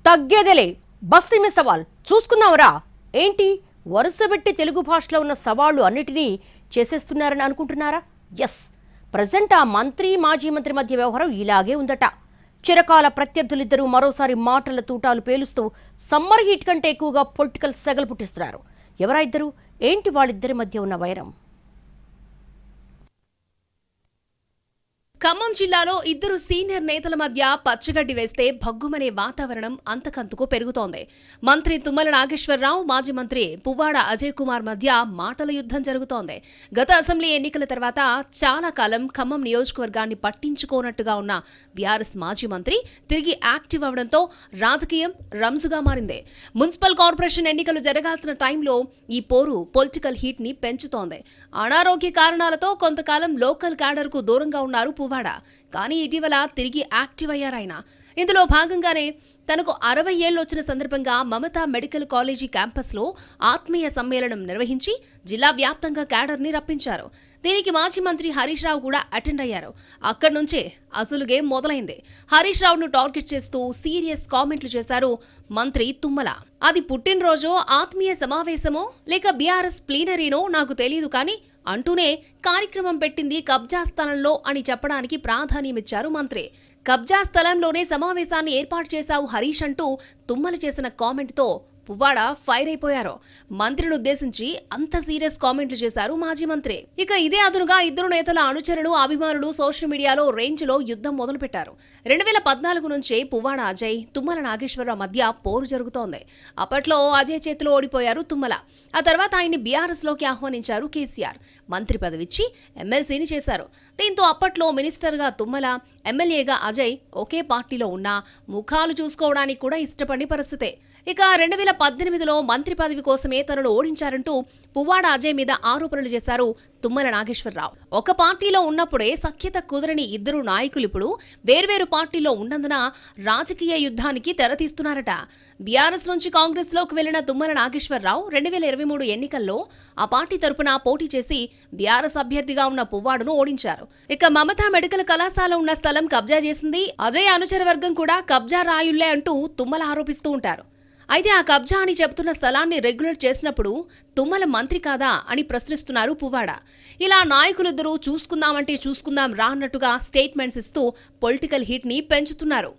తగ్గేదేలే బస్తీ మీ సవాల్ చూసుకుందాంరా. ఏంటి వరుసబెట్టి తెలుగు భాషలో ఉన్న సవాళ్లు అన్నిటినీ చేసేస్తున్నారని అనుకుంటున్నారా? ఎస్, ప్రజెంట్ ఆ మంత్రి మాజీ మంత్రి మధ్య వ్యవహారం ఇలాగే ఉందట. చిరకాల ప్రత్యర్థులిద్దరూ మరోసారి మాటల తూటాలు పేలుస్తూ సమ్మర్ హీట్ కంటే ఎక్కువగా పొలిటికల్ సెగలు పుట్టిస్తున్నారు. ఎవరా ఇద్దరు? ఏంటి వాళ్ళిద్దరి మధ్య ఉన్న వైరం? ఖమ్మం జిల్లాలో ఇద్దరు సీనియర్ నేతల మధ్య పచ్చగడ్డి వేస్తే భగ్గుమనే వాతావరణం అంతకంతకు పెరుగుతోంది. మంత్రి తుమ్మల నాగేశ్వరరావు, మాజీ మంత్రి పువ్వాడ అజయ్ కుమార్ మధ్య మాటల యుద్ధం జరుగుతోంది. గత అసెంబ్లీ ఎన్నికల తర్వాత చాలా కాలం ఖమ్మం నియోజకవర్గాన్ని పట్టించుకోనట్టుగా ఉన్న బీఆర్ఎస్ మాజీ మంత్రి తిరిగి యాక్టివ్ అవడంతో రాజకీయం రంజుగా మారింది. మున్సిపల్ కార్పొరేషన్ ఎన్నికలు జరగాల్సిన టైంలో ఈ పోరు పొలిటికల్ హీట్ ని పెంచుతోంది. అనారోగ్య కారణాలతో కొంతకాలం లోకల్ క్యాడర్ కు దూరంగా ఉన్నారు పువ్వాడ. కానీ ఇటీవల తిరిగి యాక్టివ్ అయ్యారాయన. ఇందులో భాగంగానే తనకు 60 ఏళ్లు వచ్చిన సందర్భంగా మమతా మెడికల్ కాలేజీ క్యాంపస్లో ఆత్మీయ సమ్మేళనం నిర్వహించి జిల్లా వ్యాప్తంగా క్యాడర్ని రప్పించారు. దీనికి మాజీ మంత్రి హరీష్ రావు కూడా అటెండ్ అయ్యారు. అక్కడి నుంచే అసలు గేమ్ మొదలైంది. హరీష్ రావును టార్గెట్ చేస్తూ సీరియస్ కామెంట్లు చేశారు మంత్రి తుమ్మల. అది పుట్టినరోజో, ఆత్మీయ సమావేశమో లేక బీఆర్ఎస్ ప్లీనరీనో నాకు తెలియదు, కానీ అంటూనే కార్యక్రమం పెట్టింది కబ్జా స్థలంలో అని చెప్పడానికి ప్రాధాన్యమిచ్చారు మంత్రి. కబ్జా స్థలంలోనే సమావేశాన్ని ఏర్పాటు చేశావు హరీష్ అంటూ తుమ్మల చేసిన కామెంట్తో పువ్వాడ ఫైర్ అయిపోయారు. మంత్రిని ఉద్దేశించి అంత సీరియస్ కామెంట్లు చేశారు మాజీ మంత్రి. ఇక ఇదే అదునుగా ఇద్దరు నేతల అనుచరులు, అభిమానులు సోషల్ మీడియాలో రేంజ్లో యుద్ధం మొదలుపెట్టారు. 2014 నుంచే పువ్వాడ అజయ్, తుమ్మల నాగేశ్వరరావు మధ్య పోరు జరుగుతోంది. అప్పట్లో అజయ్ చేతిలో ఓడిపోయారు తుమ్మల. ఆ తర్వాత ఆయన్ని బీఆర్ఎస్ లోకి ఆహ్వానించారు కేసీఆర్. మంత్రి పదవిచ్చి ఎమ్మెల్సీని చేశారు. దీంతో అప్పట్లో మినిస్టర్గా తుమ్మల, ఎమ్మెల్యేగా అజయ్ ఒకే పార్టీలో ఉన్నా ముఖాలు చూసుకోవడానికి కూడా ఇష్టపడని పరిస్థితే. ఇక 2018లో మంత్రి పదవి కోసమే తనను ఓడించారంటూ పువ్వాడ అజయ్ మీద ఆరోపణలు చేశారు తుమ్మల నాగేశ్వరరావు. ఒక పార్టీలో ఉన్నప్పుడే సఖ్యత కుదరని ఇద్దరు నాయకులు ఇప్పుడు వేర్వేరు పార్టీలో ఉన్నందున రాజకీయ యుద్ధానికి తెరతీస్తున్నారట. బీఆర్ఎస్ నుంచి కాంగ్రెస్ లోకి వెళ్లిన తుమ్మల నాగేశ్వరరావు 2023 ఎన్నికల్లో ఆ పార్టీ తరపున పోటీ చేసి బీఆర్ఎస్ అభ్యర్థిగా ఉన్న పువ్వాడును ఓడించారు. ఇక మమతా మెడికల్ కళాశాల ఉన్న స్థలం కబ్జా చేసింది అజయ్ అనుచర వర్గం కూడా కబ్జా రాయుళ్లే అంటూ తుమ్మల ఆరోపిస్తూ ఉంటారు. అయితే ఆ కబ్జా అని చెబుతున్న స్థలాన్ని రెగ్యులేట్ చేసినప్పుడు తుమ్మల మంత్రి కాదా అని ప్రశ్నిస్తున్నారు పువ్వాడ. ఇలా నాయకులిద్దరూ చూసుకుందామంటే చూసుకుందాం రా అన్నట్టుగా స్టేట్మెంట్స్ ఇస్తూ పొలిటికల్ హీట్ ని పెంచుతున్నారు.